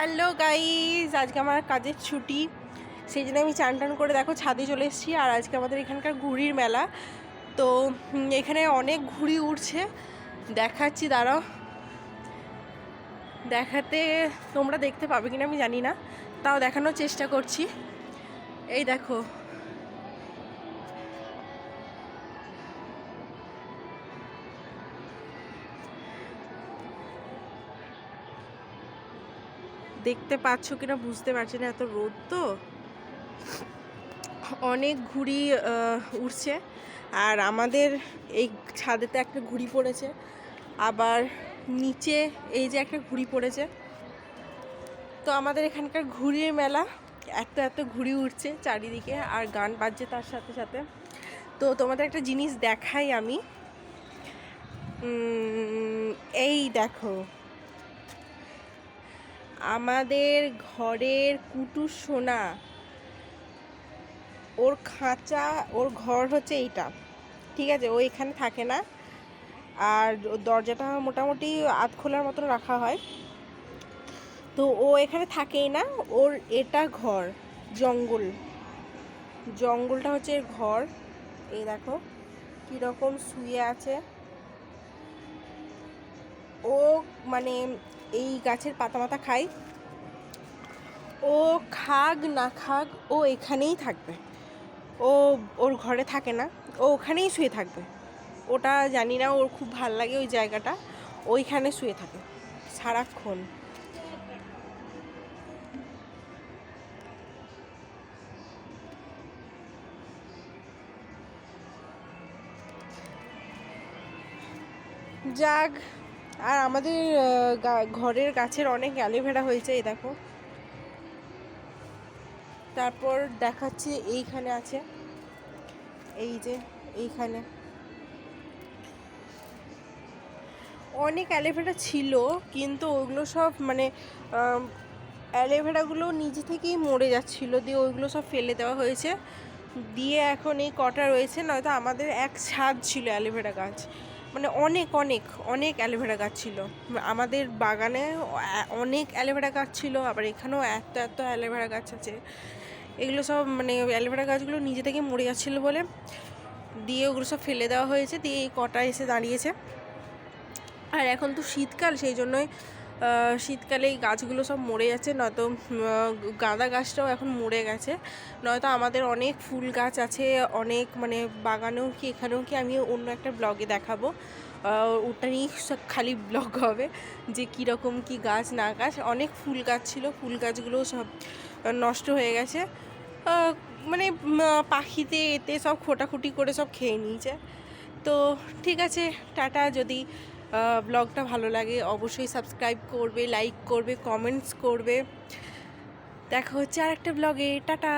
Hello guys, আজকে আমার কাজের ছুটি, সেই জন্য আমি চান টান করে দেখো ছাদে চলে এসেছি। আর আজকে আমাদের এখানকার ঘুড়ির মেলা, তো এখানে অনেক ঘুড়ি উড়ছে, দেখাচ্ছি, দাঁড়াও দেখাতে। তোমরা দেখতে পাবে কিনা আমি জানি না, তাও দেখানোর চেষ্টা করছি। এই দেখো, দেখতে পাচ্ছ কিনা বুঝতে পারছি না, এত রোদ তো। অনেক ঘুড়ি উড়ছে, আর আমাদের এই ছাদেতে একটা ঘুড়ি পড়েছে, আবার নিচে এই যে একটা ঘুড়ি পড়েছে। তো আমাদের এখানকার ঘুড়ির মেলা, এত এত ঘুড়ি উঠছে চারিদিকে, আর গান বাজছে তার সাথে সাথে। তো তোমাদের একটা জিনিস দেখাই আমি, এই দেখো, আমাদের ঘরের কুটু সোনা, ওর খাঁচা, ওর ঘর হচ্ছে এইটা, ঠিক আছে? ও এখানে থাকে না, আর দরজাটা মোটামুটি আধ খোলার মতন রাখা হয়। তো ও এখানে থাকেই না, ওর এটা ঘর, জঙ্গলটা হচ্ছে এর ঘর। এই দেখো কীরকম শুয়ে আছে ও, মানে এই গাছের পাতা মাতা খায়। ও খাক না খাক, ও এখানেই থাকবে, ও ওর ঘরে থাকে না, ও ওখানেই শুয়ে থাকবে। ওটা জানি না, ওর খুব ভাল লাগে ওই জায়গাটা, ওইখানে শুয়ে থাকে সারাক্ষণ। যাক, আর আমাদের ঘরের গাছের অনেক অ্যালোভেরা হয়েছে, এই দেখো। তারপর দেখাচ্ছি, এইখানে আছে, এই যে এইখানে অনেক অ্যালোভেরা ছিল, কিন্তু ওগুলো সব মানে অ্যালোভেরাগুলো নিজে থেকেই মরে যাচ্ছিলো, দিয়ে ওইগুলো সব ফেলে দেওয়া হয়েছে, দিয়ে এখন এই কটা রয়েছে। নয়তো আমাদের এক ছাদ ছিল অ্যালোভেরা গাছ, মানে অনেক অনেক অনেক অ্যালোভেরা গাছ ছিল আমাদের বাগানে, অনেক অ্যালোভেরা গাছ ছিল। আবার এখানেও এত এত অ্যালোভেরা গাছ আছে, এগুলো সব মানে অ্যালোভেরা গাছগুলো নিজে থেকে মরে যাচ্ছিলো বলে দিয়ে ওগুলো সব ফেলে দেওয়া হয়েছে, দিয়ে এই কটা এসে দাঁড়িয়েছে। আর এখন তো শীতকাল, সেই জন্যই শীতকালে এই গাছগুলো সব মরে যাচ্ছে, নয়তো গাঁদা গাছটাও এখন মরে গেছে। নয়তো আমাদের অনেক ফুল গাছ আছে, অনেক, মানে বাগানেও কি এখানেও কি, আমি অন্য একটা ব্লগে দেখাবো, ওটা নিয়েই সব খালি ব্লগ হবে, যে কীরকম কি গাছ না গাছ। অনেক ফুল গাছ ছিল, ফুল গাছগুলোও সব নষ্ট হয়ে গেছে, মানে পাখিতে এতে সব খোটাখুটি করে সব খেয়ে নিয়েছে। তো ঠিক আছে, টাটা। যদি ব্লগটা ভালো লাগে অবশ্যই সাবস্ক্রাইব করবে, লাইক করবে, কমেন্টস করবে। দেখা হচ্ছে আর একটা ব্লগে, টাটা।